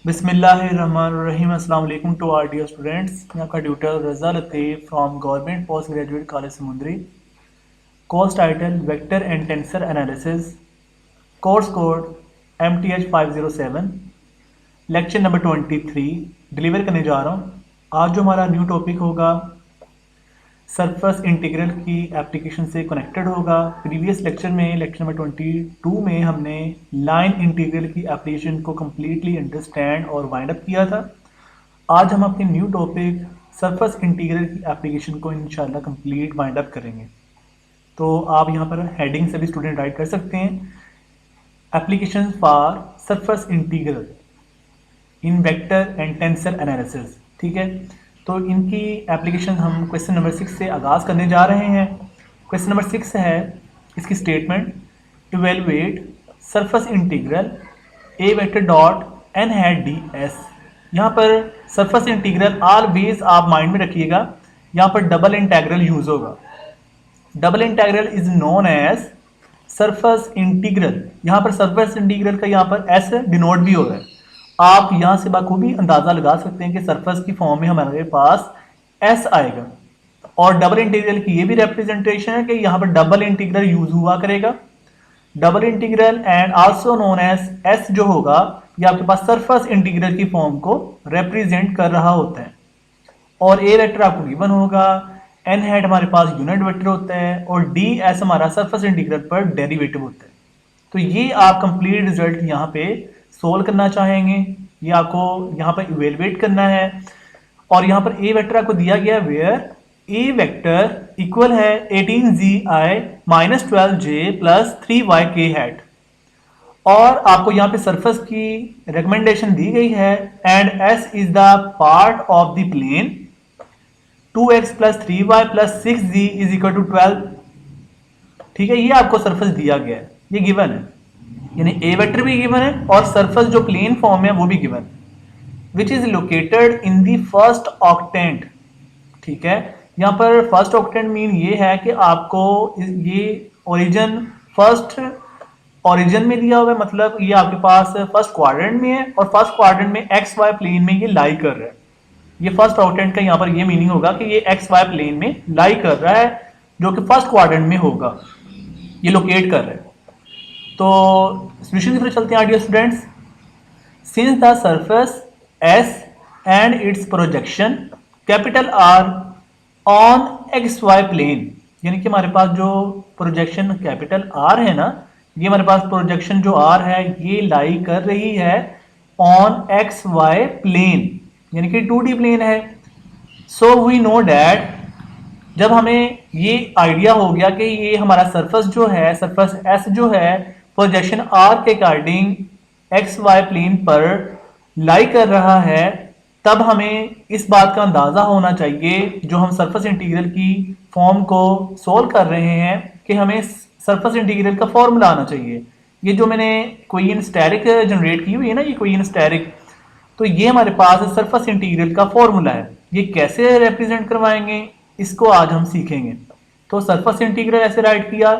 बिस्मिल्लाहिर्रहमानिर्रहीम। अस्सलाम वालेकुम टू आर डियर स्टूडेंट्स। मैं आपका tutor Raza Latif from government post graduate college Samundri. Course title vector and tensor analysis, course code MTH 507, lecture number 23 deliver करने जा रहा हूँ। आज जो हमारा न्यू टॉपिक होगा सरफेस इंटीग्रल की एप्लीकेशन से कनेक्टेड होगा। प्रीवियस लेक्चर में, लेक्चर नंबर 22 में, हमने लाइन इंटीग्रल की एप्लीकेशन को कम्प्लीटली अंडरस्टैंड और वाइंड अप किया था। आज हम अपने न्यू टॉपिक सरफेस इंटीग्रल की एप्लीकेशन को इंशाल्लाह कंप्लीट वाइंड अप करेंगे। तो आप यहाँ पर हेडिंग से भी स्टूडेंट राइट कर सकते हैं, application for surface integral in vector and tensor analysis. ठीक है, तो इनकी एप्लीकेशन हम क्वेश्चन नंबर 6 से आगाज़ करने जा रहे हैं। क्वेश्चन नंबर 6 है इसकी statement, evaluate surface integral A vector dot N hat D S. यहाँ पर सरफेस इंटीग्रल ऑलवेज आप माइंड में रखिएगा, यहाँ पर डबल इंटीग्रल यूज होगा। Double integral is known as surface integral. यहाँ पर सरफेस इंटीग्रल का यहाँ पर एस डिनोट भी हो रहा है। आप यहाँ से बखूबी अंदाजा लगा सकते हैं कि सरफेस की फॉर्म में हमारे पास एस आएगा, और डबल इंटीग्रल की ये भी रिप्रेजेंटेशन है कि यहाँ पर डबल इंटीग्रल यूज हुआ करेगा। Double integral and also known as S जो होगा, ये आपके पास सरफेस इंटीग्रल की फॉर्म को रिप्रेजेंट कर रहा होता है। और ए वेक्टर आपको गिवन होगा, एन हैट हमारे पास यूनिट वेक्टर होता है, और डी एस हमारा सरफेस इंटीग्रल पर डेरिवेटिव होता है। तो ये आप कंप्लीट रिजल्ट यहाँ पे सोल्व करना चाहेंगे, ये आपको यहाँ पर इवेलुएट करना है। और यहाँ पर ए वेक्टर आपको दिया गया वेयर ए वेक्टर इक्वल है 18zi minus 12j plus 3y k hat. और आपको यहाँ पे सरफेस की रिकमेंडेशन दी गई है, and s is the part of the plane 2x plus 3y plus 6z is equal to 12। ठीक है, ये आपको सरफेस दिया गया है, ये गिवन है, यानी ए वेक्टर भी गिवन है और सरफेस जो प्लेन फॉर्म है वो भी given, which is located in the first octant. ठीक है, यहाँ पर फर्स्ट ऑक्टेंट मीन ये है कि आपको ये ओरिजिन फर्स्ट ओरिजिन में दिया हुआ है, मतलब ये आपके पास फर्स्ट क्वाड्रेंट में है, और फर्स्ट क्वाड्रेंट में एक्स वाई प्लेन में ये लाई कर रहा है। ये फर्स्ट ऑक्टेंट का यहाँ पर ये मीनिंग होगा कि ये एक्स वाई प्लेन में लाई कर रहा है, जो कि फर्स्ट क्वाड्रेंट में होगा, ये लोकेट कर रहा है। तो सॉल्यूशन की तरफ चलते हैं dear students. Since the surface S and its projection capital R on X Y plane, यानी कि हमारे पास जो प्रोजेक्शन कैपिटल आर है ना, ये हमारे पास प्रोजेक्शन जो आर है ये लाई कर रही है ऑन एक्स वाई प्लेन, यानी कि 2D प्लेन है। सो वी नो डैट, जब हमें ये आइडिया हो गया कि ये हमारा सरफेस जो है, सरफेस एस जो है प्रोजेक्शन आर के अकॉर्डिंग एक्स वाई प्लेन पर लाई कर रहा है, तब हमें इस बात का अंदाजा होना चाहिए, जो हम सरफेस इंटीग्रल की फॉर्म को सोल्व कर रहे हैं, कि हमें सरफेस इंटीग्रल का फॉर्मूला आना चाहिए। ये जो मैंने क्वेश्चन स्टैटिक जनरेट की हुई है ना, ये क्वेश्चन स्टैटिक, तो ये हमारे पास सरफेस इंटीग्रल का फॉर्मूला है। ये कैसे रिप्रेजेंट करवाएंगे, इसको आज हम सीखेंगे। तो सरफेस इंटीग्रल ऐसे राइट किया,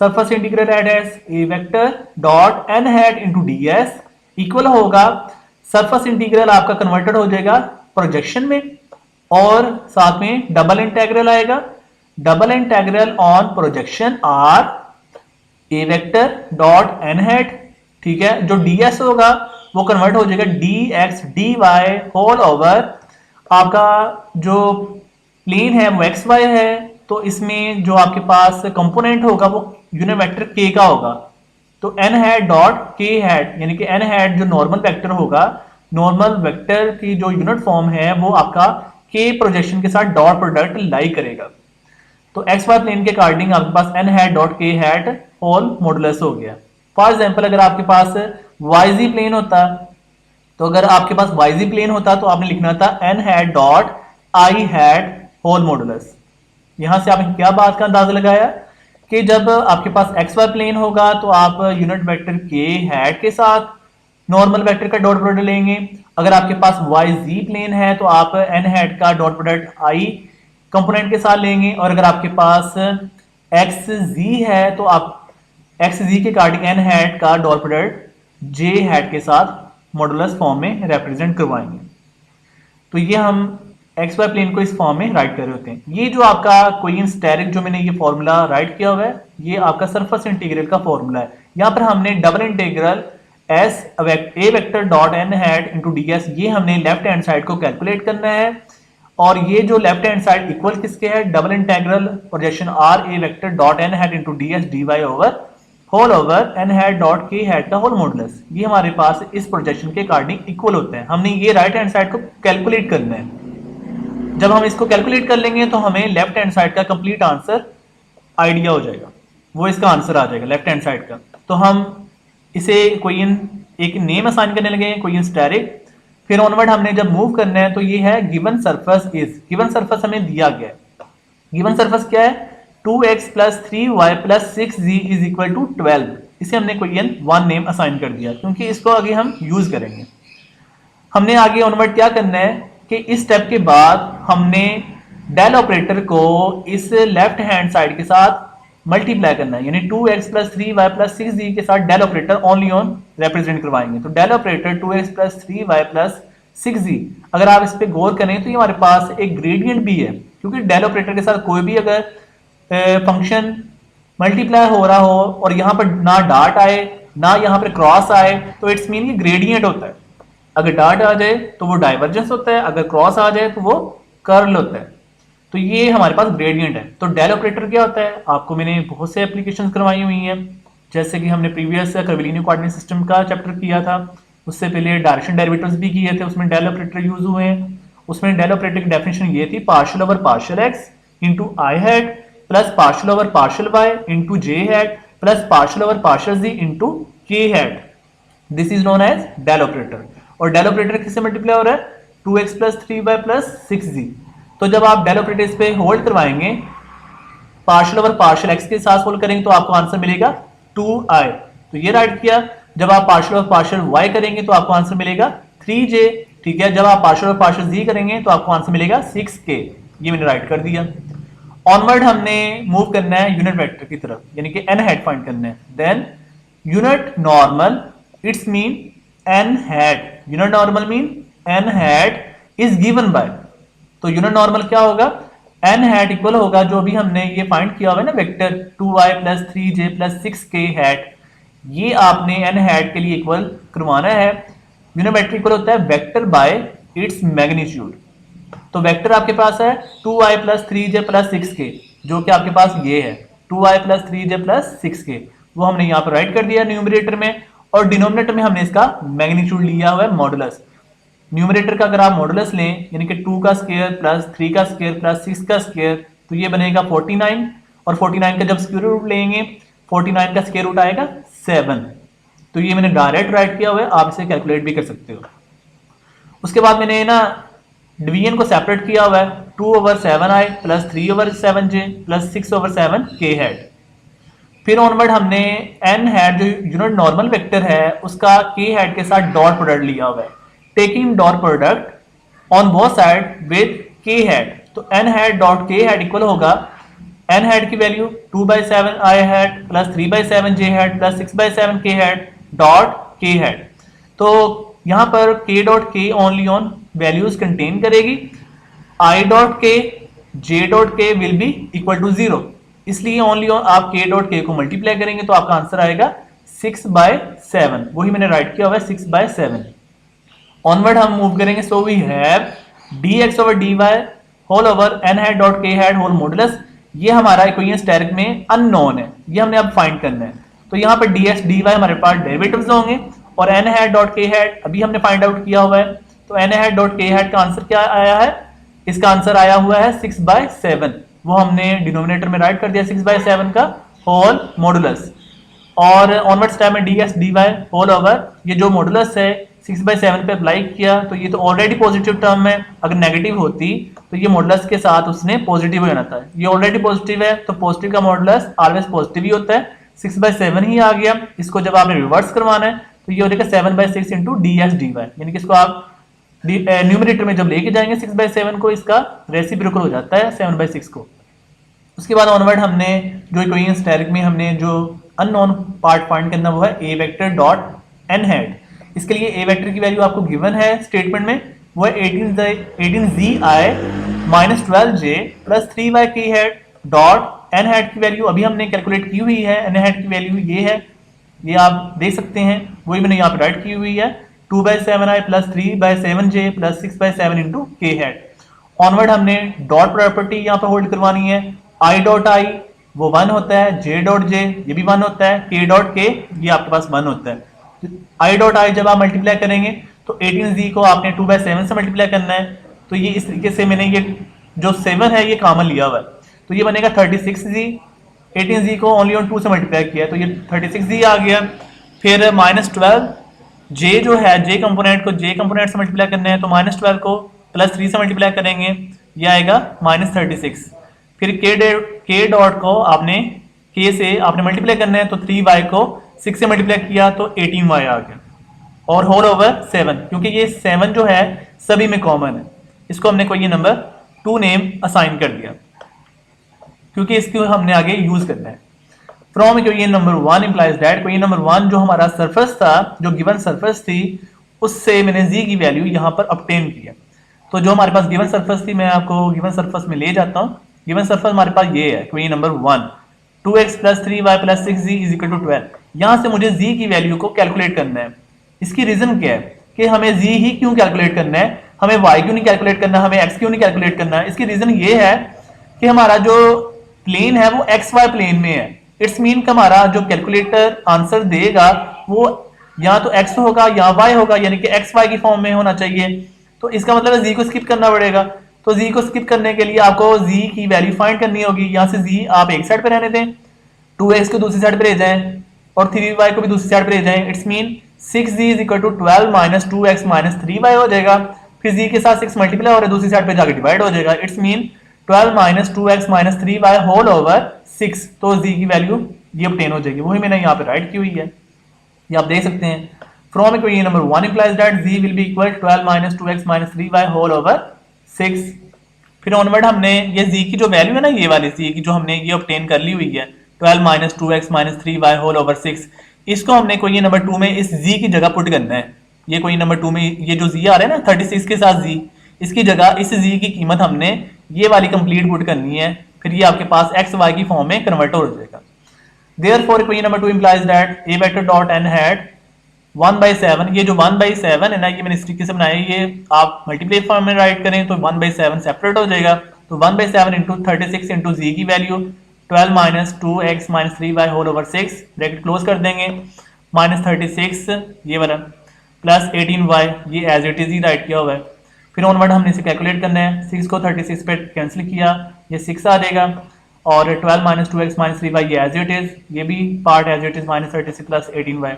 surface integral at S A vector dot N hat into D S equal होगा, सरफेस इंटीग्रल आपका कन्वर्टेड हो जाएगा प्रोजेक्शन में, और साथ में डबल इंटीग्रल आएगा, double integral on projection R A vector dot N hat. ठीक है, जो डी एस होगा वो कन्वर्ट हो जाएगा D X D Y whole over, आपका जो प्लेन है वो एक्स वाई है, तो इसमें जो आपके पास कंपोनेंट होगा वो यूनिट वेक्टर के का होगा। तो N hat dot K hat, यानी कि एन हैट जो नॉर्मल वेक्टर होगा, नॉर्मल वेक्टर की जो यूनिट फॉर्म है वो आपका के प्रोजेक्शन के साथ डॉट प्रोडक्ट लाई करेगा। तो एक्स वाई प्लेन के अकॉर्डिंग आपके पास N hat dot K hat whole modulus हो गया। फॉर एग्जाम्पल, अगर आपके पास वाईजी प्लेन होता, तो अगर आपके पास वाईजी प्लेन होता तो आपने लिखना था N hat dot I hat whole modulus. यहां से आपने क्या बात का अंदाजा लगाया कि जब आपके पास एक्स वाई प्लेन होगा तो आप यूनिट वेक्टर के हैट के साथ नॉर्मल वेक्टर का डॉट प्रोडक्ट लेंगे। अगर आपके पास वाई जी प्लेन है तो आप एन हैट का डॉट प्रोडक्ट आई कंपोनेंट के साथ लेंगे, और अगर आपके पास एक्स जी है तो आप एक्स जी के अकॉर्डिंग एन हैट का डॉट प्रोडक्ट जे हैट के साथ मॉडुलस फॉर्म में रिप्रेजेंट करवाएंगे। तो ये हम एक्स वाई प्लेन को इस फॉर्म में राइट कर रहे होते हैं। ये जो आपका कोई स्टेरिक जो मैंने ये फॉर्मूला राइट किया हुआ है, ये आपका सरफेस इंटीग्रल का फॉर्मूला है। यहाँ पर हमने double integral S A vector dot N hat into D S, ये हमने लेफ्ट हैंड साइड को कैलकुलेट करना है। और ये जो लेफ्ट हैंड साइड इक्वल किसके है, double integral projection R A vector dot N hat into D S D Y over whole over N hat dot K hat का होल मॉडुलस, ये हमारे पास इस प्रोजेक्शन के अकॉर्डिंग इक्वल होता है। हमने ये राइट हैंड साइड को कैलकुलेट करना है। जब हम इसको कैलकुलेट कर लेंगे तो हमें लेफ्ट हैंड साइड का कंप्लीट आंसर आइडिया हो जाएगा, वो इसका आंसर आ जाएगा लेफ्ट हैंड साइड का। तो हम इसे कोई एक नेम असाइन करने लगे, कोई स्टेरिक। फिर ऑनवर्ड हमने जब मूव करना है तो ये है given surface is, given surface हमें दिया गया है। गिवन सरफेस क्या है, 2x + 3y + 6z = 12। इसे हमने कोई वन नेम असाइन कर दिया क्योंकि इसको आगे हम यूज करेंगे। हमने आगे ऑनवर्ड क्या करना है कि इस स्टेप के बाद हमने डेल ऑपरेटर को इस लेफ्ट हैंड साइड के साथ मल्टीप्लाई करना है, यानी 2x + 3y + 6z के साथ del operator only on represent करवाएंगे। तो del operator 2x + 3y + 6z, अगर आप इस पे गौर करें तो ये हमारे पास एक ग्रेडियंट भी है, क्योंकि डेल ऑपरेटर के साथ कोई भी अगर फंक्शन मल्टीप्लाई हो रहा हो और यहाँ पर ना डॉट आए ना यहाँ पर क्रॉस आए तो इट्स मीन ये ग्रेडियंट होता है। अगर डॉट आ जाए तो वो डाइवर्जेंस होता है, अगर क्रॉस आ जाए तो वो कर्ल होता है। तो ये हमारे पास ग्रेडियंट है। तो डेल ऑपरेटर क्या होता है, आपको मैंने बहुत से एप्लीकेशंस करवाई हुई हैं, जैसे कि हमने प्रीवियस कर्विलिनियो कोऑर्डिनेट सिस्टम का चैप्टर किया था, उससे पहले डायरेक्शन डेरिवेटिव्स भी किए थे, उसमें डेल ऑपरेटर यूज हुए हैं। उसमें डेल ऑपरेटर की डेफिनेशन ये थी, partial over partial X into I hat plus partial over partial Y into J hat plus partial over partial Z into K hat. This is known as del operator. और del operator किससे multiply हो रहा है, 2x + 3y + 6z। तो जब आप del operator इस पे होल्ड करवाएंगे, पार्शियल ओवर पार्शियल एक्स के साथ होल्ड करेंगे तो आपको आंसर मिलेगा 2i, तो ये राइट किया। जब आप पार्शियल ओवर पार्शियल y करेंगे तो आपको आंसर मिलेगा 3j, ठीक है। जब आप पार्शियल ओवर पार्शियल z करेंगे तो आपको आंसर मिलेगा 6k, ये मैंने राइट कर दिया। ऑनवर्ड हमने मूव करना है यूनिट वेक्टर की तरफ, यानी कि n हैट फाइंड करना है। Then unit normal it's mean n hat, unit normal mean n hat is given by, तो यूनिट नॉर्मल क्या होगा, n हैट इक्वल होगा जो भी हमने ये फाइंड किया हुआ है ना vector 2y + 3j + 6k hat, ये आपने n हैट के लिए इक्वल करवाना है। यूनिट वेक्टर इक्वल होता है वेक्टर बाय इट्स मैग्नीट्यूड। तो वेक्टर आपके पास है 2y + 3j + 6k, जो कि आपके पास ये है 2y + 3j + 6k, वो हमने यहाँ पर राइट कर दिया न्यूमरेटर में, और डिनोमिनेटर में हमने इसका मैग्नीट्यूड लिया हुआ है मॉडुलस। न्यूमरेटर का अगर आप मॉडुलस लें, यानी कि 2 का स्क्वायर प्लस 3 का स्क्वायर प्लस 6 का स्क्वायर, तो ये बनेगा 49, और 49 का जब स्क्वायर रूट लेंगे 49 का स्क्वायर रूट आएगा 7। तो ये मैंने डायरेक्ट राइट किया हुआ है, आप इसे कैलकुलेट भी कर सकते हो। उसके बाद मैंने ना डिवीजन को सेपरेट किया हुआ है, 2/7i + 3/7j + 6/7k हैट। फिर ऑनवर्ड हमने n हैट जो यूनिट नॉर्मल वेक्टर है उसका k हैट के साथ डॉट प्रोडक्ट लिया हुआ है, taking dot product on both side with k hat. तो n hat dot k hat equal होगा n हैट की value 2/7i hat + 3/7j hat + 6/7k hat dot k hat. तो यहाँ पर k dot k only on values contain करेगी, i dot k j dot k will be equal to 0, इसलिए only आप k dot k को multiply करेंगे तो आपका आंसर आएगा 6/7, वही मैंने राइट किया हुआ है 6/7। ऑनवर्ड हम मूव करेंगे, so we have dx/dy whole over n hat dot k hat whole modulus. ये हमारा इक्वेशन स्टेरिक में अननोन है, ये हमने अब फाइंड करना है। तो यहाँ पर dx dy हमारे पास डेरिवेटिव्स होंगे, और n hat dot k hat अभी हमने फाइंड आउट किया हुआ है। तो n hat dot k hat का आंसर क्या आया है, इसका आंसर आया हुआ है 6/7, वो हमने डिनोमिनेटर में राइट कर दिया 6/7 का होल मॉडुलस। और ऑनवर्ड स्टेप में dx dy होल ओवर ये जो मॉडुलस है 6/7 पे अप्लाई किया, तो ये तो ऑलरेडी पॉजिटिव टर्म है, अगर नेगेटिव होती तो ये मॉडुलस के साथ उसने पॉजिटिव हो जाना था। ये ऑलरेडी पॉजिटिव है तो पॉजिटिव का मॉडुलस ऑलवेज पॉजिटिव ही होता है, 6/7 ही आ गया। इसको जब आपने रिवर्स करवाना है तो ये हो जाएगा 7/6 इंटू dx dy, यानी कि इसको आप न्यूमरेटर में जब लेके जाएंगे 6/7 को, इसका रेसिप्रोकल हो जाता है 7/6 को। उसके बाद ऑनवर्ड हमने जो इक्वेशन स्टेरिक में हमने जो अननोन पार्ट फाइंड करना वो है a vector dot n hat. इसके लिए ए वेक्टर की वैल्यू आपको गिवन है स्टेटमेंट में, वो है 18zi minus 12j plus 3y की हैट डॉट एन हैट की वैल्यू अभी हमने कैलकुलेट की हुई है, एन हैट की वैल्यू ये है, ये आप देख सकते हैं, वही मैंने यहाँ पे राइट की हुई है 2/7i plus 3/7j plus 6/7 into K hat. Onward हमने डॉट प्रॉपर्टी यहाँ पर होल्ड करवानी है, i डॉट आई वो 1 होता है, j डॉट j ये भी 1 होता है, k डॉट k ये आपके पास 1 होता है। i डॉट आई जब आप मल्टीप्लाई करेंगे तो 18z को आपने 2/7 से मल्टीप्लाई करना है, तो ये इस तरीके से मैंने ये जो 7 है ये कॉमन लिया हुआ है, तो ये बनेगा 36z, 18z को ओनली ऑन 2 से मल्टीप्लाई किया तो ये 36z आ गया। फिर माइनस 12 j जो है j कंपोनेंट को j कंपोनेंट से मल्टीप्लाई करना है, तो माइनस 12 को प्लस 3 से मल्टीप्लाई करेंगे, ये आएगा माइनस 36। फिर k डॉट को आपने k से आपने मल्टीप्लाई करना है, तो 3y को 6 से मल्टीप्लाई किया तो 18y आ गया, और होल ओवर 7, क्योंकि ये 7 जो है सभी में कॉमन है, इसको हमने कोई ये नंबर 2 नेम असाइन कर दिया, क्योंकि इसको हमने आगे यूज करना है। From equation number 1 implies that, equation number 1 जो हमारा सरफेस था, जो गिवन सरफेस थी, उससे मैंने z की वैल्यू यहाँ पर ऑब्टेन किया। तो जो हमारे पास गिवन सरफेस थी, मैं आपको गिवन सरफेस में ले जाता हूँ। गिवन सरफेस हमारे पास ये है, equation number 1 2x plus 3y plus 6z is equal to 12। यहाँ से मुझे z की वैल्यू को कैलकुलेट करना है। इसकी रीजन क्या है कि हमें z ही क्यों कैलकुलेट करना है, हमें y क्यों नहीं कैलकुलेट करना, हमें x क्यों नहीं कैलकुलेट करना है। इसकी रीजन ये है कि हमारा जो प्लेन है वो एक्स वाई प्लेन में है। इट्स मीन कि हमारा जो कैलकुलेटर आंसर देगा वो या तो x होगा या y होगा, यानी कि एक्स वाई की फॉर्म में होना चाहिए। तो इसका मतलब है z को स्किप करना पड़ेगा। तो z को स्किप करने के लिए आपको z की वैल्यू फाइंड करनी होगी। यहाँ से z आप एक साइड पे रहने दें, 2x को दूसरी साइड पे ले जाएं और 3y को भी दूसरी साइड पे ले जाएं। It's mean 6z is equal to 12 minus 2x minus 3y हो जाएगा। फिर z के साथ 6 मल्टीप्लाई और दूसरी साइड पे जाकर डिवाइड हो जाएगा। It's mean 12 minus 2x minus 3y whole over 6। तो z की वैल्यू ये ऑब्टेन हो जाएगी, वही मैंने यहाँ पे राइट की हुई है, ये आप देख सकते हैं। From equation number 1 implies that z will be equal 12 minus 2x minus 3y whole over 6। फिर ऑनवर्ड हमने ये z की जो वैल्यू है ना, ये वाली z की जो हमने ये ऑब्टेन कर ली हुई है 12 minus 2x minus 3y whole over 6, इसको हमने कोई नंबर 2 में इस z की जगह पुट करना है। ये कोई नंबर 2 में ये जो z आ रहा है ना 36 के साथ z, इसकी जगह इस z की कीमत हमने ये वाली कंप्लीट पुट करनी है। फिर ये आपके पास एक्स वाई की फॉर्म में कन्वर्ट हो जाएगा। Therefore equation number 2 implies that a vector dot n hat 1/7, ये जो 1/7 है ना, ये मैंने इस तरीके से बनाया है, ये आप मल्टीप्लाई फॉर्म में राइट करें तो 1/7 सेपरेट हो जाएगा। तो 1/7 इंटू 36 इंटू z की value 12 minus 2x minus 3y whole over 6, bracket close कर देंगे, माइनस 36 ये वाला प्लस 18y, ये एज इट इज ही राइट किया हुआ है। फिर ऑनवर्ड हमने इसे कैलकुलेट करना है। 6 को 36 पे कैंसिल किया, ये 6 आ जाएगा, और 12 माइनस 2x माइनस 3y ये एज इट इज, ये भी part as it is, minus 36 plus 18y।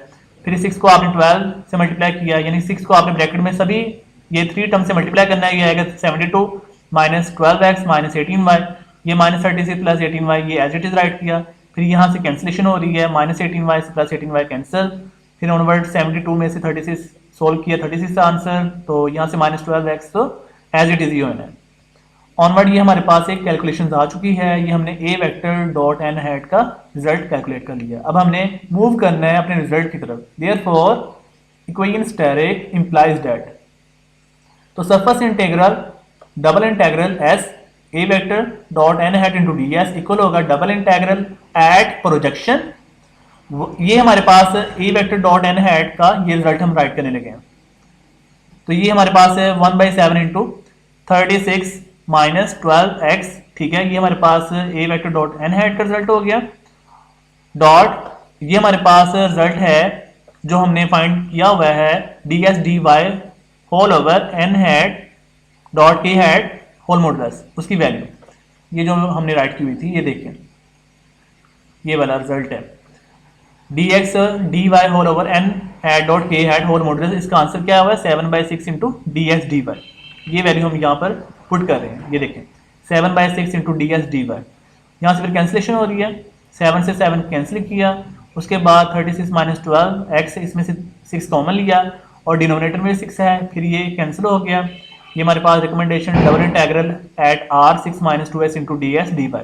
फिर 6 को आपने 12 से मल्टीप्लाई किया, यानी 6 को आपने ब्रैकेट में सभी ये 3 टर्म से मल्टीप्लाई करना है, ये आएगा 72 माइनस 12x माइनस 18y, ये माइनस 36 प्लस 18y ये एज इट इज राइट किया। फिर यहाँ से कैंसिलेशन हो रही है, माइनस 18y से प्लस 18y कैंसिल। फिर ऑनवर्ड 72 में से 36 सोल्व किया, 36 का आंसर, तो यहाँ से माइनस 12x तो एज इट इज ही होना है। ऑनवर्ड ये हमारे पास एक कैलकुलेशन आ चुकी है, ये हमने ए वेक्टर डॉट एन हैट का रिजल्ट कैलकुलेट कर लिया। अब हमने मूव करना है अपने रिजल्ट की तरफ। Therefore equation asterisk implies that, तो surface integral double integral S A vector dot N hat into D S equal होगा डबल इंटीग्रल एट प्रोजेक्शन। ये हमारे पास A vector dot N hat का ये रिजल्ट हम राइट करने लगे हैं। तो ये हमारे पास है 1/7 इंटू 36 माइनस 12x, ठीक है, ये हमारे पास A vector dot N hat का रिजल्ट हो गया। डॉट ये हमारे पास रिजल्ट है जो हमने फाइंड किया हुआ है D S D Y whole over N hat dot K hat whole modulus, उसकी वैल्यू ये जो हमने राइट की हुई थी, ये देखिए ये वाला रिजल्ट है D X D Y whole over N hat dot K hat whole modulus. इसका आंसर क्या हुआ है 7/6 into D X D Y, ये वैल्यू हम यहाँ पर पुट कर रहे हैं। ये देखें 7/6 into D S D Y, यहाँ से फिर कैंसिलेशन हो रही है, 7 से 7 कैंसिल किया, उसके बाद 36 माइनस 12x, इसमें से 6 कॉमन लिया और डिनोमिनेटर में 6 है, फिर ये कैंसिल हो गया। ये हमारे पास recommendation double integral at r 6 minus 2s into D S D Y.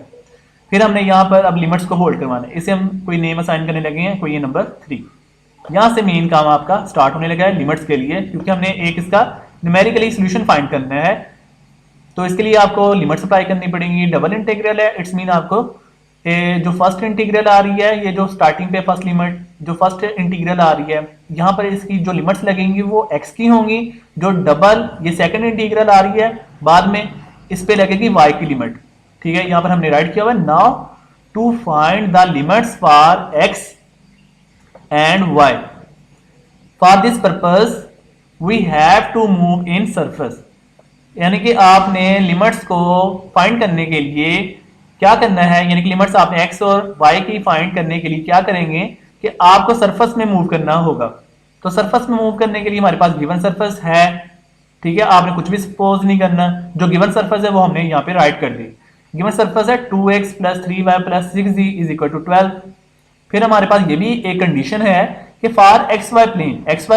फिर हमने यहाँ पर अब लिमिट्स को होल्ड करवाना है, इसे हम कोई नेम असाइन करने लगे हैं, कोई ये नंबर 3। यहाँ से मेन काम आपका स्टार्ट होने लगा है लिमिट्स के लिए, क्योंकि हमने एक इसका न्यूमेरिकली सोल्यूशन फाइंड करना है। तो इसके लिए आपको लिमिट्स अप्लाई करनी पड़ेंगी। डबल इंटीग्रल है, इट्स मीन आपको जो फर्स्ट इंटीग्रल आ रही है, ये जो स्टार्टिंग पे फर्स्ट लिमिट जो फर्स्ट इंटीग्रल आ रही है, यहाँ पर इसकी जो लिमिट्स लगेंगी वो x की होंगी। जो डबल ये सेकंड इंटीग्रल आ रही है बाद में, इस पे लगेगी y की लिमिट। ठीक है, यहाँ पर हमने राइट किया हुआ है now to find the limits for x and y। For this purpose we have to move in surface, यानी कि आपने लिमिट्स को फाइंड करने के लिए क्या करना है, यानी कि लिमिट्स आपने x और y की फाइंड करने के लिए क्या करेंगे कि आपको सरफेस में मूव करना होगा। तो सरफेस में मूव करने के लिए हमारे पास गिवन सरफेस है। ठीक है, आपने कुछ भी सपोज नहीं करना, जो गिवन सरफेस है वो हमने यहाँ पे राइट कर दी। गिवन सरफेस है 2x + 3y + 6z = 12। फिर हमारे पास ये भी एक कंडीशन है कि फॉर xy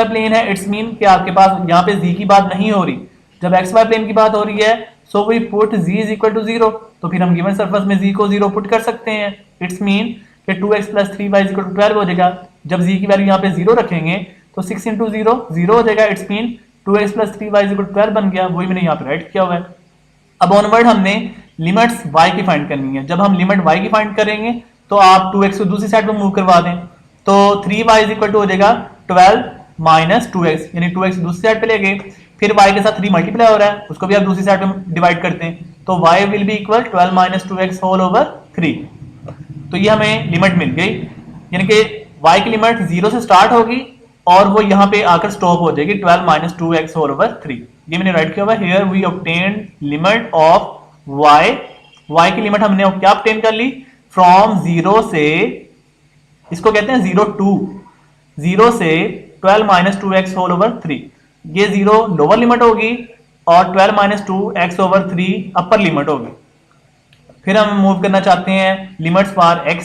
प्लेन है, इट्स मीन कि आपके पास यहाँ पे z की बात नहीं हो रही। जब xy प्लेन की बात हो रही है सो वी पुट z = 0, तो फिर हम गिवन सरफेस में z को 0 पुट कर सकते हैं। इट्स मीन कि 2x + 3y = 12 हो जाएगा। जब z की वैल्यू यहाँ पे 0 रखेंगे तो 6 × 0 0 हो जाएगा। इट्स मीन 2x + 3y = 12 बन गया, वही मैंने यहाँ पे राइट किया हुआ है। अब ऑनवर्ड हमने लिमिट्स y की फाइंड करनी है। जब हम लिमिट y की फाइंड करेंगे तो आप 2x को दूसरी साइड पे मूव करवा दें, तो 3y = हो जाएगा 12 - 2x, यानी 2x दूसरी साइड पे ले गए। फिर y के साथ 3 मल्टीप्लाई हो रहा है, उसको भी आप दूसरी साइड पे डिवाइड करते हैं, तो y will be equal 12 - 2x whole over 3। तो ये हमें लिमिट मिल गई, यानी कि y की लिमिट 0 से स्टार्ट होगी और वो यहाँ पे आकर स्टॉप हो जाएगी 12 - 2x होल ओवर 3। ये मैंने राइट किया हुआ है। Here we obtain limit of y की लिमिट हमने क्या ऑब्टेन कर ली, फ्रॉम 0 से, इसको कहते हैं 0 से 12 - 2x होल ओवर 3। ये 0 लोअर लिमिट होगी और 12 - 2x ओवर 3 अपर लिमिट होगी। फिर हम मूव करना चाहते हैं limits for x।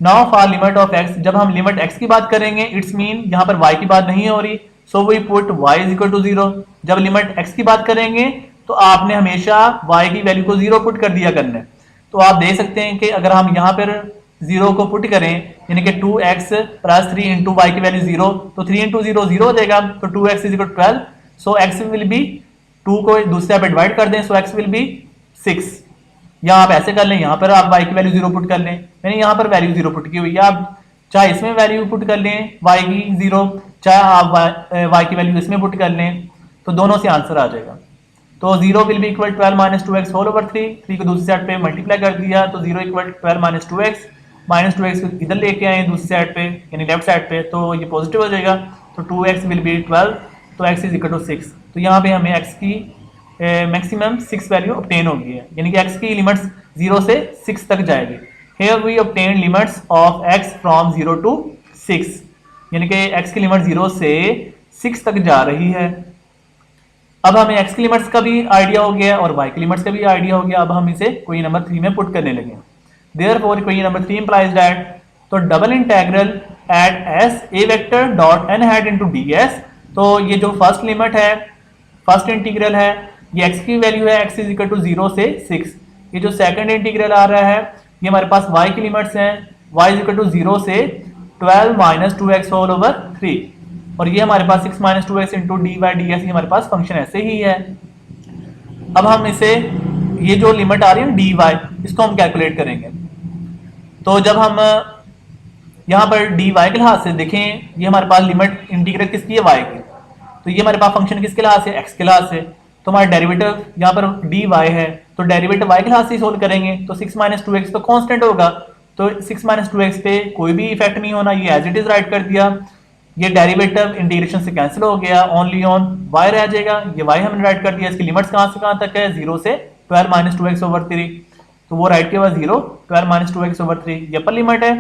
Now for limit of x, जब हम लिमिट x की बात करेंगे इट्स मीन यहाँ पर y की बात नहीं हो रही, सो वी पुट y = 0। जब लिमिट x की बात करेंगे तो आपने हमेशा y की वैल्यू को 0 पुट कर दिया करना है। तो आप देख सकते हैं कि अगर हम यहाँ पर 0 को पुट करें, यानी कि 2x + 3 × y की वैल्यू 0, तो 3 × 0 0 हो जाएगा, तो 2x = 12। So x will B 2 को दूसरे पे डिवाइड कर दें, सो x विल बी 6। या आप ऐसे कर लें, यहाँ पर आप y की वैल्यू 0 पुट कर लें, मैंने यहाँ पर वैल्यू 0 पुट की हुई है। आप चाहे इसमें वैल्यू पुट कर लें y की 0, चाहे आप y की वैल्यू इसमें पुट कर लें, तो दोनों से आंसर आ जाएगा। तो 0 will be equal 12 - 2x whole over 3। 3 को दूसरी साइड पे मल्टीप्लाई कर दिया, तो 0 = 12 - 2x। -2x को इधर लेके आए दूसरी साइड पे, यानी लेफ्ट साइड पे, तो ये पॉजिटिव हो जाएगा, तो 2x विल बी 12, तो x = 6। तो यहाँ पे हमें x की मैक्सिमम 6 वैल्यू ऑब्टेन हो गई है, यानी कि x की लिमिट्स 0 से 6 तक जाएगी। Here we obtain limits of x from 0 to 6, यानी कि x की लिमिट 0 से 6 तक जा रही है। अब हमें x की लिमिट्स का भी आइडिया हो गया और y की लिमिट्स का भी आइडिया हो गया। अब हम इसे क्वेश्चन नंबर 3 में पुट करने लगे। Therefore, question number 3 implies that, तो double integral at s a vector dot n hat into ds। तो ये जो फर्स्ट लिमिट है, फर्स्ट इंटीग्रल है, ये x की वैल्यू है x = 0 से 6। ये जो सेकंड इंटीग्रल आ रहा है ये हमारे पास y की लिमिट्स हैं, y = 0 से 12 - 2x होल ओवर 3, और ये हमारे पास 6 - 2x इंटू dy/ds हमारे पास फंक्शन ऐसे ही है। अब हम इसे, ये जो लिमिट आ रही है dy, इसको हम कैलकुलेट करेंगे। तो जब हम यहाँ पर dy के लिहाज से देखें, ये हमारे पास लिमिट इंटीग्रल किसकी है, y की, तो ये हमारे पास फंक्शन किसके लिहाज से, x के लिहाज से। तो हमारा डेरिवेटिव यहाँ पर dy है, तो डेरिवेटिव y के लिहाज से सोल्व करेंगे, तो 6 - 2x तो कांस्टेंट होगा, तो 6 - 2x पे कोई भी इफेक्ट नहीं होना, ये एज इट इज राइट कर दिया। ये डेरिवेटिव इंटीग्रेशन से कैंसिल हो गया, ओनली ऑन y रह जाएगा, ये y हमने राइट कर दिया। इसकी लिमिट्स कहाँ से कहाँ तक है, 0 से 12 - 2x ओवर 3, तो वो राइट किया हुआ 0 12 - 2x ओवर 3, ये अपर लिमिट है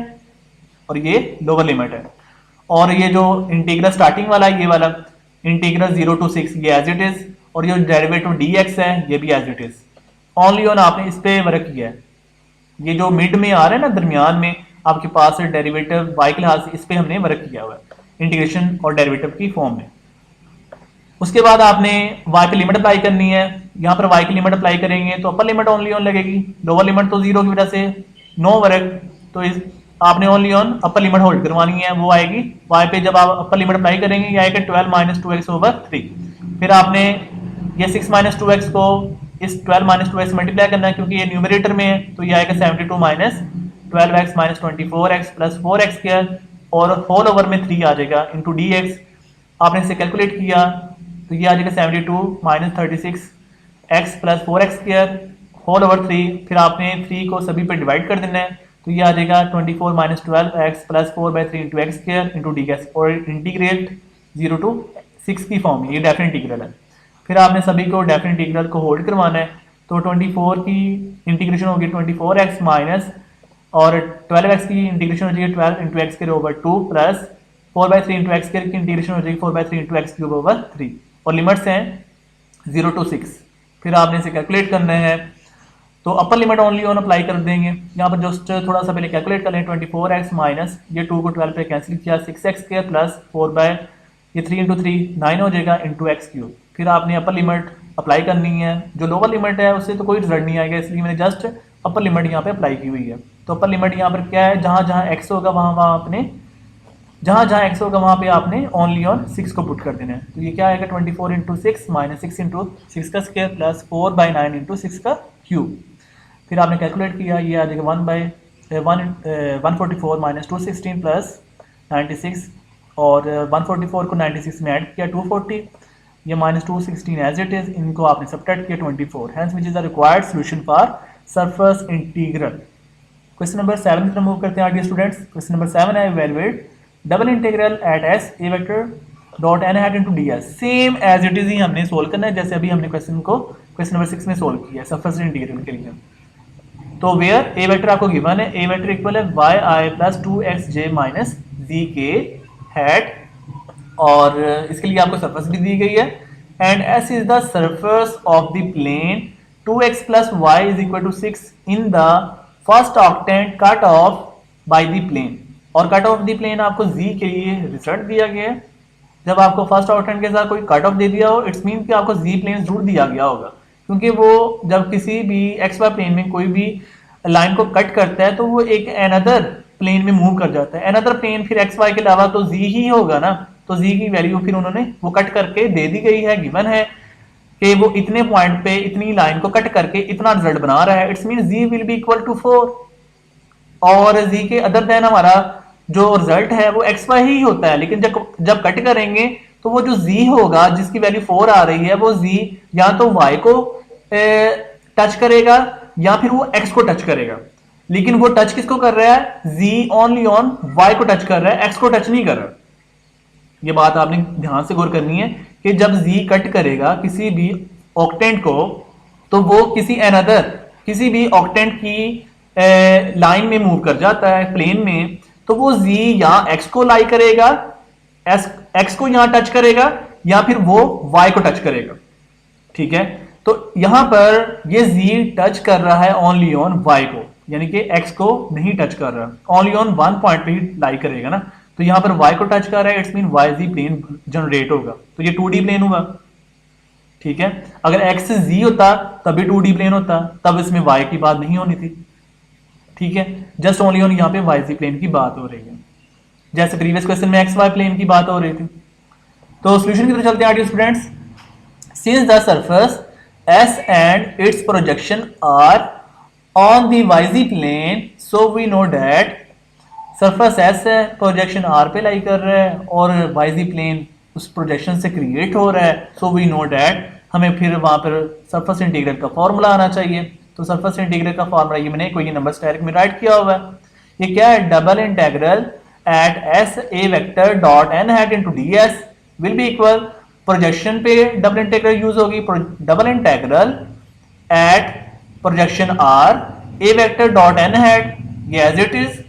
और ये लोअर लिमिट है। और ये जो इंटीग्रल स्टार्टिंग वाला ये वाला इंटीग्रल 0 to 6 ये एज इट इज, और ये डेरिवेटिव dx है ये भी as it is. Only on आपने इस पे वर्क किया है। ये जो मिड में आ रहा है ना, दरमियान में आपके पास डेरिवेटिव y के लिहाज से, इस पे हमने वर्क किया हुआ है इंटीग्रेशन और डेरिवेटिव की फॉर्म में। उसके बाद आपने y की लिमिट अप्लाई करनी है। यहाँ पर y की लिमिट अप्लाई करेंगे तो अपर लिमिट ओनली ऑन लगेगी, लोअर लिमिट तो 0 की वजह से नो वर्क, तो इस आपने only on upper limit hold करवानी है, वो आएगी y पे जब आप अपर लिमिट अप्लाई करेंगे ये आएगा 12 माइनस 2x/3। फिर आपने ये 6 माइनस 2x को इस 12 माइनस 2x मल्टीप्लाई करना है क्योंकि ये न्यूमरेटर में है, तो ये आएगा 72 minus 12x minus 24x plus 4x square और होल ओवर में 3 आ जाएगा इंटू dx। आपने इसे कैलकुलेट किया तो ये आ जाएगा 72 minus 36x plus 4x square whole over 3। फिर आपने 3 को सभी पे डिवाइड कर देना है, तो ये आ जाएगा 24 minus 12x plus 4/3 into x square into D और इंटीग्रेट 0 to 6 की फॉर्म में, ये डेफिनेट इंटीग्रल है। फिर आपने सभी को डेफिनेट इंटीग्रल को होल्ड करवाना है, तो 24 की इंटीग्रेशन होगी 24x माइनस और 12x की इंटीग्रेशन हो जाएगी 12 into x square over 2 plus 4/3 into x square की इंटीग्रेशन हो जाएगी 4/3 इंटू एक्स क्यूब ओवर 3 और लिमिट्स हैं 0 to 6। फिर आपने इसे कैलकुलेट करना है, तो upper limit only on apply कर देंगे। यहाँ पर जस्ट थोड़ा सा पहले कैलकुलेट कर लें, 24x माइनस ये 2 को 12 पे कैंसिल किया 6x स्क्वायर प्लस 3 इंटू 3 9 हो जाएगा इंटू एक्स क्यूब। फिर आपने अपर लिमिट अप्लाई करनी है, जो लोअर लिमिट है उससे तो कोई रिजल्ट नहीं आएगा, इसलिए मैंने जस्ट अपर लिमिट यहाँ पे अप्लाई की हुई है। तो अपर लिमिट यहाँ पर क्या है, जहाँ जहाँ x होगा वहाँ पे आपने ओनली ऑन 6 को पुट कर देना है। तो ये क्या आएगा 24 इंटू 6 माइनस 6 इंटू 6 का स्क्वायर प्लस 4/9 इंटू 6 का क्यूब। फिर आपने कैलकुलेट किया, ये आ जाएगा 144 माइनस 216 प्लस 96 और 144 को 96 में ऐड किया 240, ये माइनस 216 एज इट इज, इनको आपने सब्ट्रैक्ट किया 24, hence which is the required solution for surface integral. Question number 7 की तरफ मूव करते हैं डियर स्टूडेंट्स। क्वेश्चन नंबर 7 है evaluate double integral at s a vector dot n hat into ds। Same as it is ही हमने solve करना है जैसे अभी हमने क्वेश्चन नंबर 6 में सोल्व किया है सरफेस इंटीग्रल के लिए। तो वेयर ए वेक्टर आपको गिवन है, ए वेक्टर इक्वल है yi plus 2xj minus zk hat, और इसके लिए आपको सरफेस भी दी गई है, and s is the surface of the plane 2x plus y is equal to 6 in the first octant cut off by the plane. और कट ऑफ द प्लेन आपको z के लिए रिजल्ट दिया गया है। जब आपको फर्स्ट ऑक्टेंट के साथ कोई कट ऑफ दे दिया हो, इट्स मीन कि आपको z प्लेन जरूर दिया गया होगा, क्योंकि वो जब किसी भी एक्स वाई प्लेन में कोई भी लाइन को कट करता है तो वो एक अनदर प्लेन में मूव कर जाता है। अनदर प्लेन फिर एक्स वाई के अलावा तो z ही होगा ना, तो z की वैल्यू फिर उन्होंने वो कट करके दे दी गई है, गिवन है कि वो इतने पॉइंट पे इतनी लाइन को कट करके इतना रिजल्ट बना रहा है। It's mean z will be equal to 4, और z के अदर देन हमारा जो रिजल्ट है वो एक्स वाई ही होता है, लेकिन जब कट करेंगे तो वो जो z होगा जिसकी वैल्यू 4 आ रही है, वो z या तो y को टच करेगा या फिर वो x को टच करेगा, लेकिन वो टच किसको कर रहा है, z ओनली ऑन y को टच कर रहा है, x को टच नहीं कर रहा। ये बात आपने ध्यान से गौर करनी है कि जब z कट करेगा किसी भी ऑक्टेंट को, तो वो किसी भी ऑक्टेंट की लाइन में मूव कर जाता है प्लेन में, तो वो z या x को लाई करेगा, x को यहां टच करेगा या फिर वो y को टच करेगा। ठीक है, तो यहां पर ये z टच कर रहा है ओनली ऑन y को, यानी कि x को नहीं टच कर रहा, ओनली ऑन वन पॉइंट पे ही लाई करेगा ना। तो यहां पर y को टच कर रहा है, it's mean yz plane generate होगा, तो ये 2D प्लेन हुआ। ठीक है, अगर x z होता तभी 2D प्लेन होता, तब इसमें y की बात नहीं होनी थी। ठीक है, जस्ट ओनली ऑन यहाँ पे yz प्लेन की बात हो रही है, जैसे प्रीवियस क्वेश्चन में xy प्लेन की बात हो रही थी। तो सॉल्यूशन की तरफ चलते हैं dear students. Since the surface S and its projection are on the yz plane, so we know that surface S है, प्रोजेक्शन R पे लाई कर रहा है और yz प्लेन उस प्रोजेक्शन से क्रिएट हो रहा है, so we know that हमें फिर वहां पर सरफेस इंटीग्रल का फॉर्मूला आना चाहिए। तो सरफेस इंटीग्रल का फॉर्मूला ये मैंने कोई नंबर डायरेक्ट में राइट किया हुआ है। ये क्या है, double integral at s a vector dot n hat into ds will be equal, projection पे डबल इंटीग्रल यूज होगी, double integral at projection r a vector dot n hat, ये एज इट इज।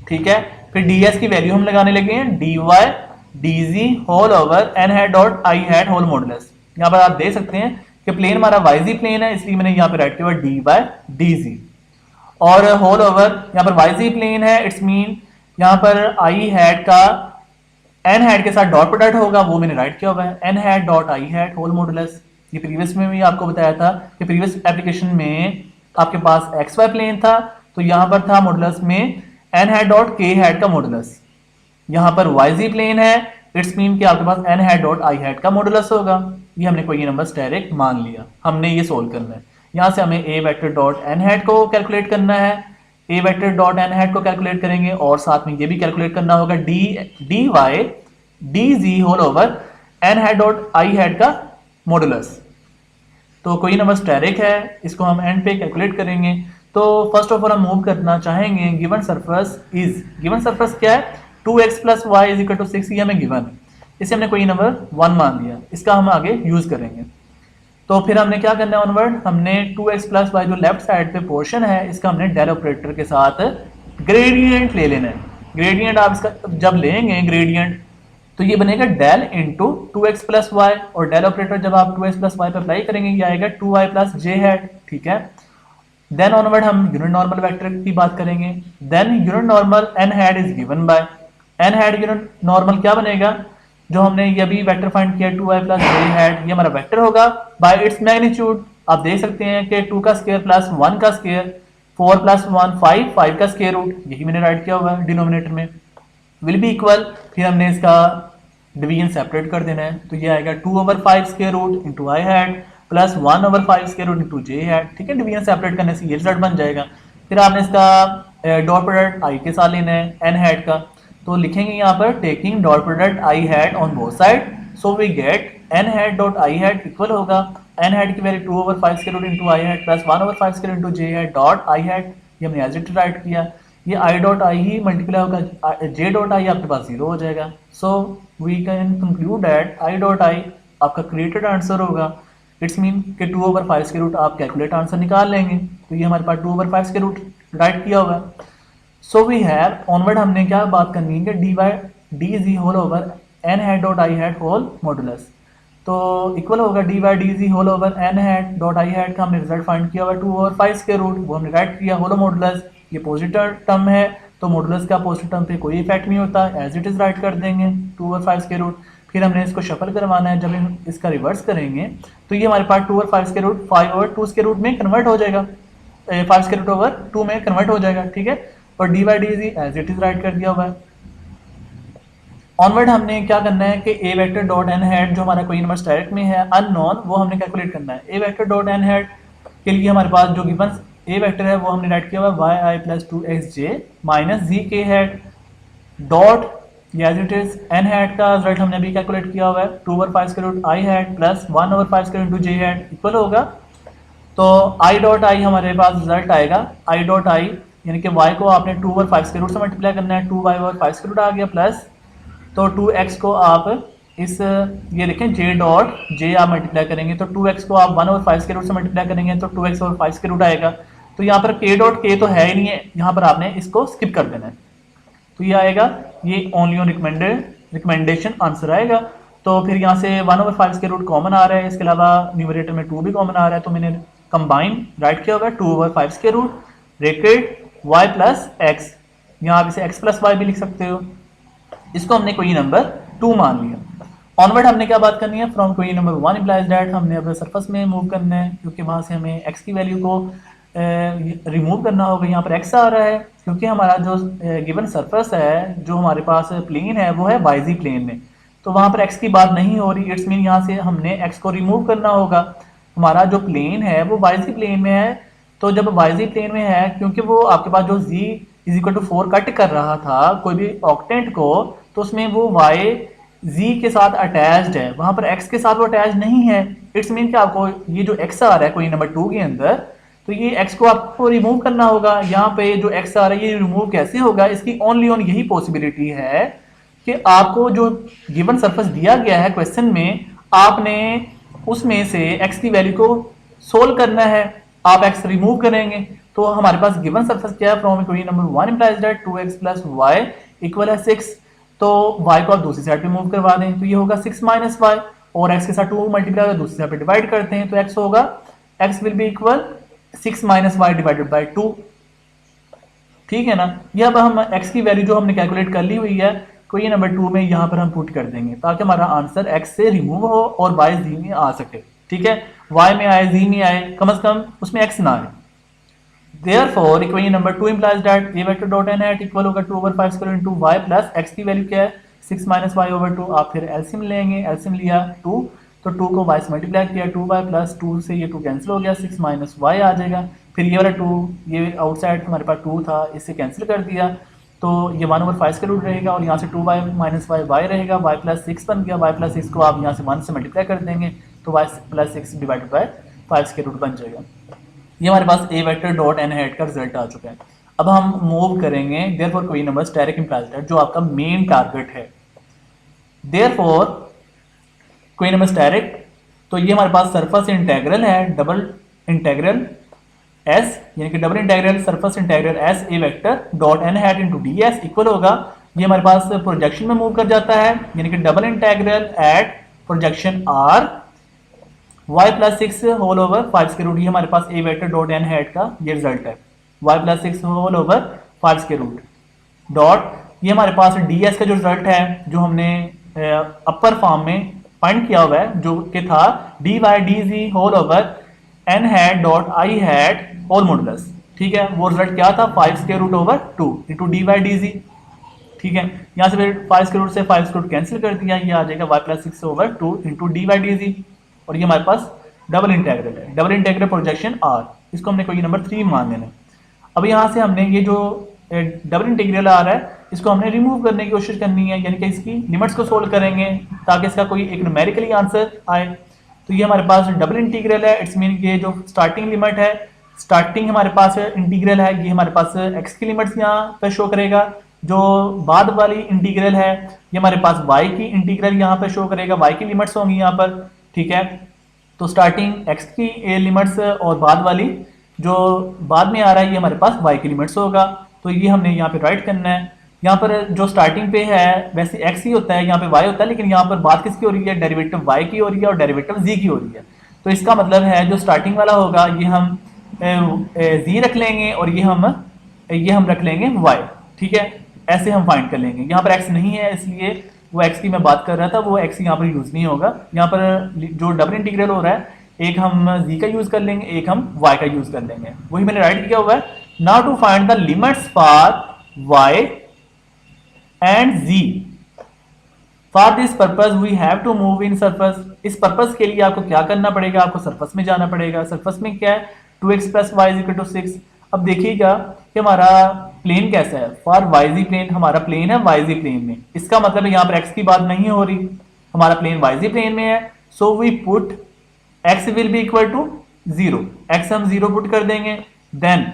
ठीक है, फिर ds की value हम लगाने लगे हैं dy dz whole over n hat dot i hat whole modulus. यहां पर आप देख सकते हैं कि प्लेन हमारा yz प्लेन है, इसलिए मैंने यहां पे राइट किया हुआ dy dz, और होल ओवर यहां पर yz प्लेन है, इट्स मीन यहां पर i हैट का n हैट के साथ डॉट प्रोडक्ट होगा, वो मैंने राइट किया हुआ है n hat dot i hat whole modulus. ये प्रीवियस में भी आपको बताया था कि प्रीवियस एप्लीकेशन में आपके पास xy प्लेन था, तो यहां पर था मॉडुलस में N hat dot K hat का मॉडुलस, यहाँ पर वाईजी प्लेन है, इट्स मीन कि आपके पास N hat dot I hat का मॉडुलस होगा। ये हमने कोई नंबर डायरेक्ट मान लिया, हमने ये सोल्व करना है। यहाँ से हमें A vector dot N hat को कैलकुलेट करना है, A vector dot N hat को कैलकुलेट करेंगे और साथ में ये भी कैलकुलेट करना होगा D Y D Z whole over N hat dot I hat का मॉडुलस। तो कोई नंबर स्टेरिक है, इसको हम एंड पे कैलकुलेट करेंगे। तो फर्स्ट ऑफ ऑल हम मूव करना चाहेंगे, given surface is, given surface क्या है 2x plus Y is equal to 6, ये हमें गिवन है, इसे हमने कोई नंबर 1 मान लिया, इसका हम आगे यूज करेंगे। तो फिर हमने क्या करना है ऑनवर्ड, हमने 2x प्लस वाई जो लेफ्ट साइड पे पोर्शन है इसका हमने डेल ऑपरेटर के साथ ग्रेडियंट ले लेना है। ग्रेडियंट आप इसका जब लेंगे ग्रेडियंट तो ये बनेगा del into 2x plus Y, और डेल ऑपरेटर जब आप 2x प्लस वाई पर अप्लाई करेंगे ये आएगा 2y प्लस जे हैट, ठीक है। देन ऑनवर्ड हम यूनिट नॉर्मल वेक्टर की बात करेंगे। Then unit normal N hat is given by, N hat unit normal क्या बनेगा, जो हमने ये भी वेक्टर फाइंड किया 2y प्लस जे हैट, ये हमारा वेक्टर होगा बाय इट्स मैग्नीट्यूड। आप देख सकते हैं कि 2 का स्क्वायर प्लस 1 का स्क्वायर, 4 प्लस 1 5, 5 का स्क्वायर रूट, यही मैंने राइट किया हुआ है डिनोमिनेटर में, विल बी इक्वल, फिर हमने इसका डिवीजन सेपरेट कर देना है, तो ये आएगा 2/5 square root into I hat plus 1/5 square root into J hat, ठीक है। डिवीजन सेपरेट करने से ये रिजल्ट बन जाएगा। फिर आपने इसका डॉट प्रोडक्ट आई के साथ लेना है एन हैट का, तो लिखेंगे यहाँ पर taking dot product I hat on both side, so we get N hat dot I hat equal होगा एन हैट की value 2/5 square root into I hat plus 1/5 square into J hat dot I hat, ये हमने as it right किया। ये आई dot आई ही multiply होगा J dot I, आपके पास 0 हो जाएगा। So we can conclude that I dot I आपका क्रिएटेड आंसर होगा। इट्स मीन कि 2/5 स्क्वायर रूट आप कैलकुलेट आंसर निकाल लेंगे, तो ये हमारे पास 2/5 स्क्वायर रूट राइट किया हुआ है। सो वी हैव ऑनवर्ड हमने क्या बात करनी है कि D by D Z whole over N hat dot I hat whole modulus, तो इक्वल होगा D by D Z whole over N hat dot I hat का हमने रिजल्ट फाइंड किया हुआ 2/5 स्क्वायर रूट, वो हमने राइट किया होलो मॉडुलस। ये पॉजिटिव टर्म है तो मॉडुलस का पॉजिटिव टर्म पे कोई इफेक्ट नहीं होता, एज इट इज राइट कर देंगे 2/5 स्क्वायर रूट। फिर हमने इसको शफल करवाना है, जब हम इसका रिवर्स करेंगे तो ये हमारे पास 2/5 स्क्वायर रूट 5/2 स्क्वायर रूट में कन्वर्ट हो जाएगा, 5 स्क्वायर रूट ओवर 2 में कन्वर्ट हो जाएगा, ठीक है। और D by D Z as it is write कर दिया हुआ है। ऑनवर्ड हमने क्या करना है कि ए वेक्टर डॉट एन हैट जो हमारा कोई नंबर डायरेक्ट में है अननोन, वो हमने कैलकुलेट करना है। A vector dot N hat के लिए हमारे पास जो गिवन ए वेक्टर है वो हमने राइट किया हुआ Y I plus 2xj minus Z K hat dot as it is N hat का रिजल्ट हमने अभी कैलकुलेट किया हुआ है 2/5 square root I hat plus 1/5 square into J hat equal होगा। तो आई डॉट आई हमारे पास रिजल्ट आएगा, आई डॉट आई यानी कि y को आपने 2/5 स्क्वायर रूट से मल्टीप्लाई करना है, 2y/5 स्क्वायर रूट आ गया प्लस, तो 2x को आप इस ये लिखें j डॉट j आप मल्टीप्लाई करेंगे तो 2x को आप 1/5 स्क्वायर रूट से मल्टीप्लाई करेंगे तो 2x/5 स्क्वायर रूट आएगा। तो यहाँ पर k डॉट k तो है ही नहीं है, यहाँ पर आपने इसको स्किप कर देना है, तो ये आएगा ये ओनली ऑन रिकमेंडेशन आंसर आएगा। तो फिर यहाँ से 1/5 स्क्वायर रूट कॉमन आ रहा है, इसके अलावा न्यूमरेटर में 2 भी कॉमन आ रहा है, तो मैंने कंबाइन राइट किया होगा 2/5 square root bracket y plus X, यहाँ आप इसे x प्लस वाई भी लिख सकते हो। इसको हमने कोई नंबर 2 मान लिया। ऑनवर्ड हमने क्या बात करनी है, फ्रॉम कोई नंबर 1 इम्प्लाइज दैट हमने अपने सरफेस में मूव करना है, क्योंकि वहाँ से हमें x की वैल्यू को रिमूव करना होगा। यहाँ पर x आ रहा है क्योंकि हमारा जो गिवन सरफेस है जो हमारे पास प्लेन है वो है वाईजी प्लेन में, तो वहाँ पर x की बात नहीं हो रही। इट्स मीन यहाँ से हमने x को रिमूव करना होगा। हमारा जो प्लेन है वो वाईजी प्लेन में है, तो जब वाईजी प्लेन में है क्योंकि वो आपके पास जो z is equal to 4 cut कर रहा था कोई भी ऑक्टेंट को, तो उसमें वो y z के साथ अटैच्ड है, वहां पर x के साथ वो अटैच नहीं है। इट्स मीन कि आपको ये जो x आ रहा है कोई नंबर 2 के अंदर, तो ये x को आपको रिमूव करना होगा। यहाँ पे जो x आ रहा है ये रिमूव कैसे होगा, इसकी ओनली ऑन यही पॉसिबिलिटी है कि आपको जो गिवन सरफेस दिया गया है क्वेश्चन में, आपने उसमें से x की वैल्यू को सोल्व करना है। आप x रिमूव करेंगे तो हमारे पास गिवन सरफेस क्या है, from equation number 1 implies that 2x plus y equal है 6, तो y को आप दूसरी साइड पे मूव करवा दें तो ये होगा 6 माइनस वाई, और x के साथ 2 मल्टीप्लाई होगा दूसरी साइड पे डिवाइड करते हैं तो x होगा x will be equal 6 minus Y divided by 2, ठीक है ना। ये अब हम x की वैल्यू जो हमने कैलकुलेट कर ली हुई है कोई नंबर 2 में यहाँ पर हम पुट कर देंगे ताकि हमारा आंसर x से रिमूव हो और y z में आ सके, ठीक है। y में आए z में आए, कम से कम उसमें x ना आए। Therefore, equation number 2 implies that a vector dot n hat equal होगा 2 over 5 square into y plus x की वैल्यू क्या है 6 minus y over 2। आप फिर एलसीएम लेंगे, एलसीएम लिया 2 तो 2 को y से मल्टीप्लाई किया 2y प्लस 2 से ये 2 कैंसिल हो गया 6 माइनस y आ जाएगा। फिर ये वाला 2 ये आउटसाइड हमारे पास 2 था इससे कैंसिल कर दिया तो ये 1 over 5 स्क्वायर रूट रहेगा और यहाँ से 2y माइनस y रहेगा y प्लस 6 बन गया y प्लस 6 को आप यहाँ से 1 से मल्टीप्लाई कर देंगे तो y plus 6 divided by 5 square root बन जाएगा। ये हमारे पास A vector dot N hat का रिजल्ट आ चुका है। अब हम मूव करेंगे therefore query number direct implies that जो आपका मेन टारगेट है। देयरफॉर क्वेरी नंबर डायरेक्ट तो ये हमारे पास सरफेस इंटीग्रल है डबल इंटीग्रल एस यानी कि double integral surface integral S A vector dot N hat into D S equal होगा ये हमारे पास प्रोजेक्शन में मूव कर जाता है यानी कि double integral at projection R y plus 6 whole over 5 square root ये हमारे पास A vector dot N hat का ये रिजल्ट है y plus 6 whole over 5 square root dot ये हमारे पास ds का जो रिजल्ट है जो हमने अपर फॉर्म में फाइंड किया हुआ है जो कि था dy dz whole over n hat dot i hat whole modulus. ठीक है वो रिजल्ट क्या था 5 square root over 2 into dy dz। ठीक है यहाँ से फिर 5 स्क्वायर रूट से 5 स्क्वायर रूट कैंसिल कर दिया ये आ जाएगा y plus 6 over 2 into dy dz और ये हमारे पास डबल इंटीग्रल है डबल इंटीग्रल प्रोजेक्शन आर इसको हमने क्वेश्चन नंबर 3 मान लेना। अब यहाँ से हमने ये जो डबल इंटीग्रल आ रहा है इसको हमने रिमूव करने की कोशिश करनी है यानी कि इसकी लिमिट्स को सोल्व करेंगे ताकि इसका कोई एक न्यूमेरिकली आंसर आए। तो ये हमारे पास डबल इंटीग्रल है इट्स मीन ये जो स्टार्टिंग लिमिट है स्टार्टिंग हमारे पास इंटीग्रल है ये हमारे पास एक्स की लिमिट्स यहाँ पे शो करेगा जो बाद वाली इंटीग्रल है ये हमारे पास y की इंटीग्रल यहाँ पे शो करेगा y की लिमिट्स होंगी यहाँ पर। ठीक है तो स्टार्टिंग x की लिमिट्स और बाद वाली जो बाद में आ रहा है ये हमारे पास y की लिमिट्स होगा तो ये हमने यहाँ पे राइट करना है। यहाँ पर जो स्टार्टिंग पे है वैसे x ही होता है यहाँ पे y होता है लेकिन यहाँ पर बात किसकी हो रही है डेरिवेटिव y की हो रही है और डेरिवेटिव z की हो रही है। तो इसका मतलब है जो स्टार्टिंग वाला होगा ये हम z रख लेंगे और ये हम रख लेंगे y। ठीक है ऐसे हम फाइंड कर लेंगे। यहाँ पर x नहीं है इसलिए वो x की मैं बात कर रहा था वो x यहाँ पर यूज नहीं होगा। यहाँ पर जो डबल इंटीग्रल हो रहा है एक हम z का यूज कर लेंगे एक हम y का यूज कर लेंगे वही मैंने राइट किया हुआ है। Now to find the limits for y and z for this purpose we have to move in surface. इस पर्पज के लिए आपको क्या करना पड़ेगा आपको सरफेस में जाना पड़ेगा। सरफेस में क्या है 2x plus y is equal to 6। अब देखिएगा कि हमारा प्लेन कैसा है फॉर yz प्लेन हमारा प्लेन है yz प्लेन में इसका मतलब यहाँ पर x की बात नहीं हो रही हमारा प्लेन yz प्लेन में है so we put x will be equal to 0 x हम 0 पुट कर देंगे देन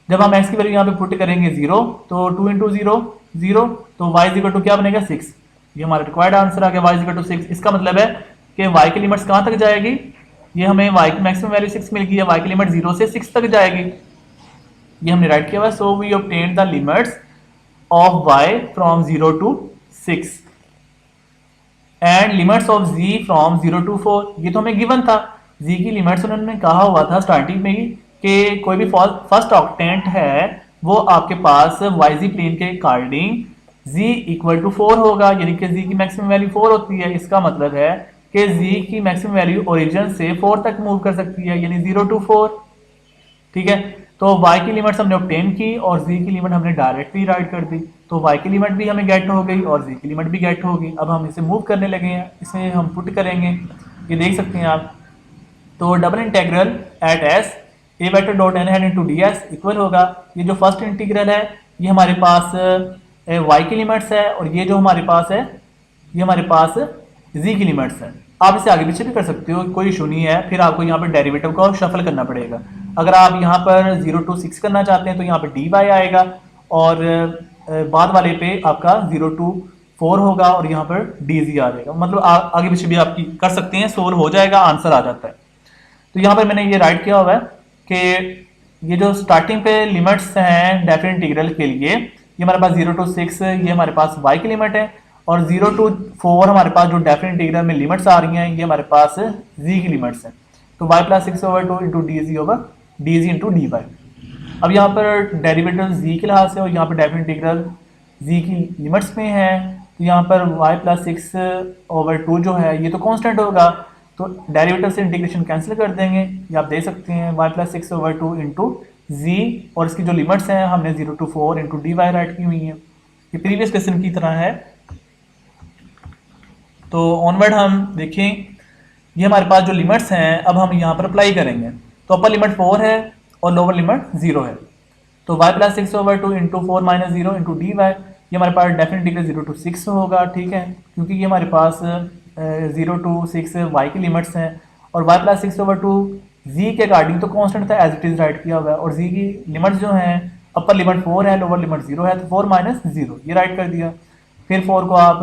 जब हम x की वैल्यू यहाँ पे पुट करेंगे 0 तो 2 इंटू 0 0 तो y इज इक्वल टू क्या बनेगा 6। ये हमारा रिक्वायर्ड आंसर आ गया y इज इक्वल टू 6। इसका मतलब है कि y की लिमिट्स कहाँ तक जाएगी ये हमें y की मैक्सिमम वैल्यू 6 मिल गई है y की लिमिट 0 से 6 तक जाएगी ये हमने राइट किया हुआ है। So we obtain the limits of y from 0 to 6 and limits of z from 0 to 4 ये तो हमें गिवन था। z की लिमिट्स उन्होंने कहा हुआ था स्टार्टिंग में ही कि कोई भी फर्स्ट ऑक्टेंट है वो आपके पास yz प्लेन के अकॉर्डिंग z इक्वल टू 4 होगा यानी कि z की मैक्सिमम वैल्यू 4 होती है। इसका मतलब है कि z की मैक्सिमम वैल्यू ओरिजिन से 4 तक मूव कर सकती है यानी 0 टू 4। ठीक है तो y की लिमिट्स हमने ऑब्टेन की और z की लिमिट हमने डायरेक्टली राइट कर दी तो y की लिमिट भी हमें गेट हो गई और z की लिमिट भी गेट हो गई। अब हम इसे मूव करने लगे हैं इसे हम पुट करेंगे ये देख सकते हैं आप। तो double integral at s A vector dot N hat into ds equal होगा ये जो फर्स्ट इंटीग्रल है ये हमारे पास y की लिमिट्स है और ये जो हमारे पास है ये हमारे पास z की लिमिट्स है। आप इसे आगे पीछे भी कर सकते हो कोई इशू नहीं है फिर आपको यहाँ पर डेरिवेटिव को शफल करना पड़ेगा। अगर आप यहाँ पर 0 टू 6 करना चाहते हैं तो यहाँ पर dy आएगा और बाद वाले पे आपका 0 टू 4 होगा और यहाँ पर dz आ जाएगा मतलब आगे पीछे भी आप कर सकते हैं सोल्व हो जाएगा आंसर आ जाता है। तो यहाँ पर मैंने ये राइट किया हुआ है कि ये जो स्टार्टिंग पे लिमिट्स हैं डेफिनेट इंटीग्रल के लिए ये हमारे पास 0 टू 6 ये हमारे पास y की लिमिट है और 0 टू 4 हमारे पास जो डेफिनेट इंटीग्रल में लिमिट्स आ रही हैं ये हमारे पास z की लिमिट्स हैं तो y plus 6 over 2 into dz over dz into dy। अब यहाँ पर डेरिवेटिव z के लिहाज से और यहाँ पर डेफिनेट इंटीग्रल z की लिमिट्स में है तो यहाँ पर y प्लस 6 ओवर 2 जो है ये तो कांस्टेंट होगा तो डेरिवेटिव से इंटीग्रेशन कैंसिल कर देंगे ये आप दे सकते हैं y प्लस 6 ओवर 2 इंटू जी और इसकी जो लिमिट्स हैं हमने 0 to 4 into D Y write की हुई हैं। ये प्रीवियस क्वेश्चन की तरह है। तो ऑनवर्ड हम देखें, ये हमारे पास जो लिमिट्स हैं अब हम यहाँ पर अप्लाई करेंगे। तो अपर लिमिट 4 है और लोअर लिमिट 0 है। तो y plus 6/2 into 4 minus 0 into D Y, ये हमारे पास डेफिनेट डिग्री 0 to 6 होगा, ठीक है, क्योंकि ये हमारे पास 0 to 6 y की लिमिट्स हैं और y प्लस 6/2 z के अकॉर्डिंग तो कांस्टेंट था, एज इट इज राइट किया हुआ है, और z की लिमिट्स जो हैं अपर लिमिट 4 है, लोअर लिमिट 0 है, तो 4 माइनस 0 ये राइट कर दिया। फिर 4 को आप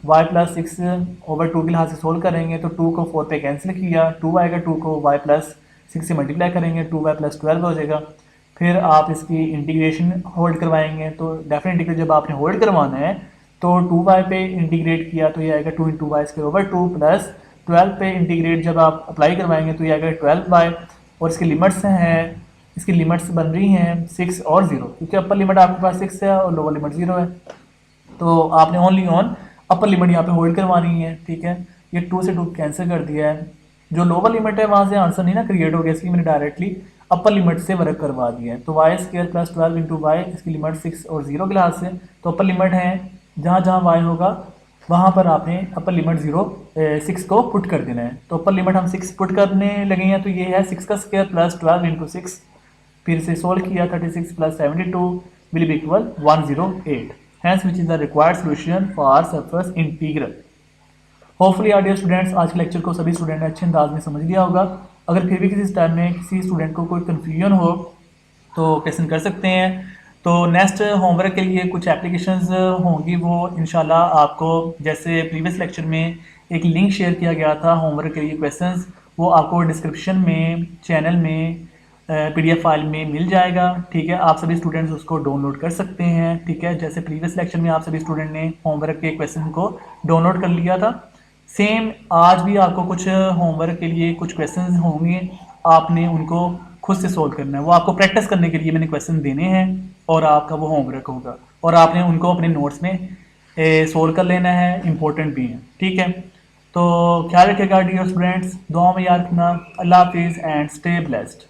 y प्लस 6/2 के लिहाज से सोल्व करेंगे तो 2 को 4 पे कैंसिल किया, 2 आएगा, 2 को y प्लस 6 से मल्टीप्लाई करेंगे, 2y प्लस 12 हो जाएगा। फिर आप इसकी इंटीग्रेशन होल्ड करवाएंगे, तो डेफिनेट इंटीग्रेट जब आपने होल्ड करवाना है तो 2y पे इंटीग्रेट किया तो ये आएगा 2 into Y square over 2 plus 12 पे इंटीग्रेट जब आप अप्लाई करवाएंगे तो ये आएगा 12y, और इसकी लिमिट्स हैं, इसकी लिमिट्स बन रही हैं 6 और 0, क्योंकि अपर लिमिट आपके पास 6 है और लोअर लिमिट 0 है, तो आपने ओनली ऑन अपर लिमिट यहाँ पे होल्ड करवानी है, ठीक है। ये 2 से 2 कैंसिल कर दिया है, जो लोअर लिमिट है वहाँ से आंसर नहीं ना क्रिएट हो गया, इसलिए मैंने डायरेक्टली अपर लिमिट से वर्क करवा दिया है। तो Y square plus 12 into Y, इसकी लिमिट 6 और 0 के लिहाज से, तो अपर लिमिट है जहाँ जहाँ वाई होगा वहाँ पर आपने अपर लिमिट 6 को पुट कर देना है। तो अपर लिमिट हम 6 पुट करने लगे हैं, तो ये है 6 का स्क्वायर प्लस 12 इंटू 6, फिर से सोल्व किया 36 plus 72 will be equal 108, hence which is the required solution for surface integral। Hopefully are dear students, आज के लेक्चर को सभी स्टूडेंट ने अच्छे अंदाज में समझ लिया होगा। अगर फिर भी किसी टाइम में किसी स्टूडेंट को कोई कन्फ्यूजन हो तो क्वेश्चन कर सकते हैं। तो नेक्स्ट होमवर्क के लिए कुछ एप्लीकेशंस होंगी, वो इंशाल्लाह आपको, जैसे प्रीवियस लेक्चर में एक लिंक शेयर किया गया था होमवर्क के लिए क्वेश्चंस, वो आपको डिस्क्रिप्शन में चैनल में PDF फाइल में मिल जाएगा, ठीक है। आप सभी स्टूडेंट्स उसको डाउनलोड कर सकते हैं, ठीक है। जैसे प्रीवियस लेक्चर में आप सभी स्टूडेंट ने होमवर्क के क्वेश्चन को डाउनलोड कर लिया था, सेम आज भी आपको कुछ होमवर्क के लिए कुछ क्वेश्चंस होंगे, आपने उनको खुद से सोल्व करना है। वो आपको प्रैक्टिस करने के लिए मैंने क्वेश्चन देने हैं और आपका वो होमवर्क होगा और आपने उनको अपने नोट्स में सोल्व कर लेना है, इंपॉर्टेंट भी हैं, ठीक है। तो ख्याल रखिएगा डियर स्टूडेंट्स, दुआ में याद रखना। अल्लाह हाफिज़ एंड स्टे ब्लेस्ड।